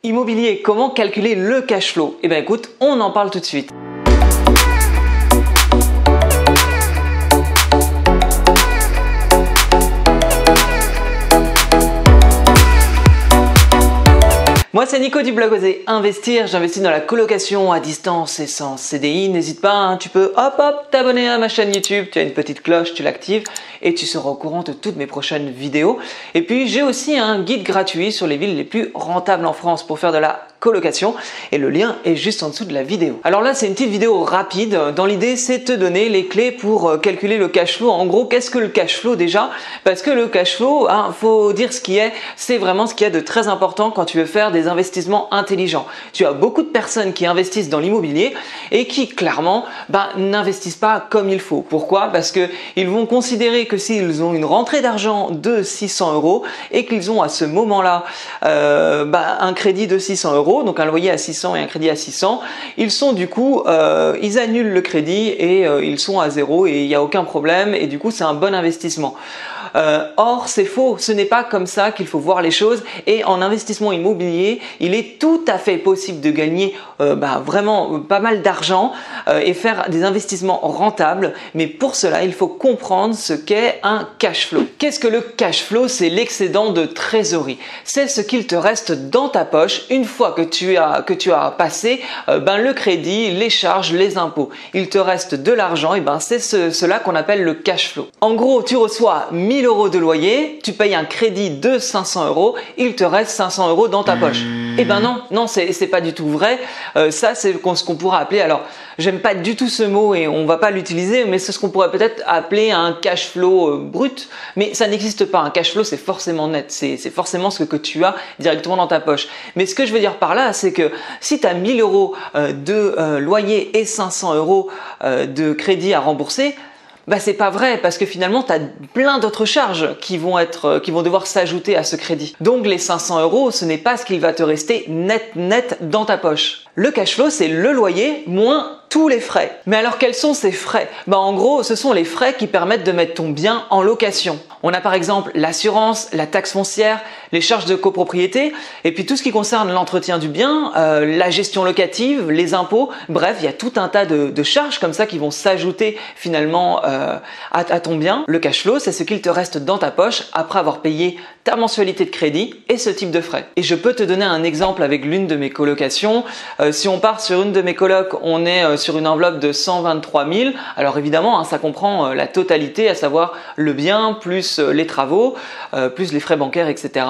Immobilier, comment calculer le cash flow? Eh bien écoute, on en parle tout de suite. Moi c'est Nico du blog Oser Investir, j'investis dans la colocation à distance et sans CDI. N'hésite pas, hein, tu peux t'abonner à ma chaîne YouTube, tu as une petite cloche, tu l'actives et tu seras au courant de toutes mes prochaines vidéos. Et puis j'ai aussi un guide gratuit sur les villes les plus rentables en France pour faire de la colocation et le lien est juste en dessous de la vidéo. Alors là c'est une petite vidéo rapide, dans l'idée c'est de te donner les clés pour calculer le cash flow. En gros, qu'est-ce que le cash flow déjà? Parce que le cash flow, faut dire ce qui est, c'est vraiment ce qu'il y a de très important quand tu veux faire des investissements intelligents. Tu as beaucoup de personnes qui investissent dans l'immobilier et qui clairement n'investissent pas comme il faut. Pourquoi? Parce que ils vont considérer que s'ils ont une rentrée d'argent de 600 € et qu'ils ont à ce moment-là un crédit de 600 €, donc un loyer à 600 et un crédit à 600, ils sont du coup, ils annulent le crédit et ils sont à zéro et il n'y a aucun problème et du coup c'est un bon investissement. Or c'est faux, ce n'est pas comme ça qu'il faut voir les choses et en investissement immobilier il est tout à fait possible de gagner vraiment pas mal d'argent et faire des investissements rentables, mais pour cela il faut comprendre ce qu'est un cash flow. Qu'est-ce que le cash flow? C'est l'excédent de trésorerie, c'est ce qu'il te reste dans ta poche une fois que tu as passé le crédit, les charges, les impôts. Il te reste de l'argent et c'est cela qu'on appelle le cash flow. En gros, tu reçois 1000 € de loyer, tu payes un crédit de 500 €, il te reste 500 € dans ta poche. Eh ben non, c'est pas du tout vrai. Ça c'est ce qu'on pourrait appeler, alors j'aime pas du tout ce mot et on va pas l'utiliser, mais c'est ce qu'on pourrait peut-être appeler un cash flow brut, mais ça n'existe pas. Un cash flow c'est forcément net, c'est forcément ce que tu as directement dans ta poche. Mais ce que je veux dire par là, c'est que si tu as 1000 € de loyer et 500 € de crédit à rembourser, c'est pas vrai parce que finalement tu as plein d'autres charges qui vont devoir s'ajouter à ce crédit. Donc les 500 € ce n'est pas ce qu'il va te rester net dans ta poche. Le cash flow c'est le loyer moins tous les frais. Mais alors quels sont ces frais? En gros, ce sont les frais qui permettent de mettre ton bien en location. On a par exemple l'assurance, la taxe foncière, les charges de copropriété et puis tout ce qui concerne l'entretien du bien, la gestion locative, les impôts. Bref, il y a tout un tas de charges comme ça qui vont s'ajouter finalement à ton bien. Le cash flow, c'est ce qu'il te reste dans ta poche après avoir payé ta mensualité de crédit et ce type de frais. Et je peux te donner un exemple avec l'une de mes colocations. Si on part sur une de mes colocs, on est sur une enveloppe de 123 000. Alors évidemment, ça comprend la totalité, à savoir le bien, plus les travaux, plus les frais bancaires, etc.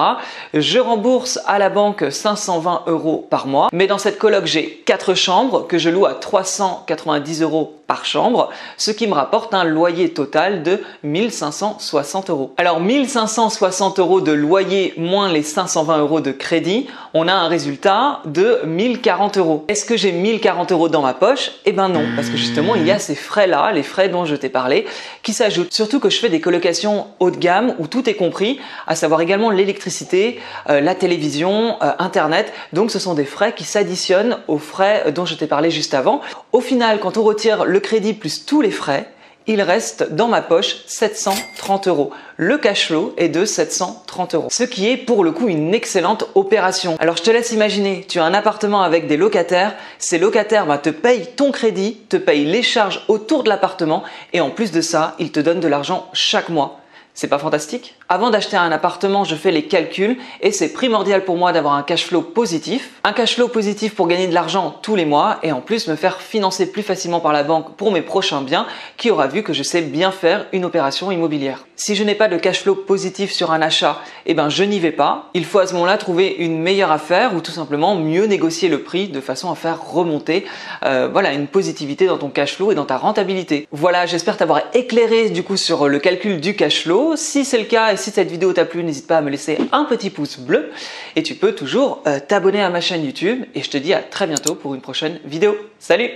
Je rembourse à la banque 520 € par mois. Mais dans cette coloc, j'ai 4 chambres que je loue à 390 € par chambre, ce qui me rapporte un loyer total de 1560 €. Alors 1560 € de loyer moins les 520 € de crédit, on a un résultat de 1040 €. Est-ce que j'ai 1040 € dans ma poche? Eh ben non, parce que justement il y a ces frais-là, les frais dont je t'ai parlé, qui s'ajoutent. Surtout que je fais des colocations haut de gamme où tout est compris, à savoir également l'électricité, la télévision, Internet. Donc ce sont des frais qui s'additionnent aux frais dont je t'ai parlé juste avant. Au final, quand on retire le crédit plus tous les frais, il reste dans ma poche 730 €. Le cash flow est de 730 €, ce qui est pour le coup une excellente opération. Alors je te laisse imaginer, tu as un appartement avec des locataires, ces locataires te payent ton crédit, te payent les charges autour de l'appartement et en plus de ça, ils te donnent de l'argent chaque mois. C'est pas fantastique? Avant d'acheter un appartement, je fais les calculs et c'est primordial pour moi d'avoir un cash flow positif. Un cash flow positif pour gagner de l'argent tous les mois et en plus me faire financer plus facilement par la banque pour mes prochains biens qui aura vu que je sais bien faire une opération immobilière. Si je n'ai pas de cash flow positif sur un achat, je n'y vais pas. Il faut à ce moment-là trouver une meilleure affaire ou tout simplement mieux négocier le prix de façon à faire remonter une positivité dans ton cash flow et dans ta rentabilité. Voilà, j'espère t'avoir éclairé du coup sur le calcul du cash flow. Si c'est le cas et si cette vidéo t'a plu, n'hésite pas à me laisser un petit pouce bleu et tu peux toujours t'abonner à ma chaîne YouTube et je te dis à très bientôt pour une prochaine vidéo. Salut!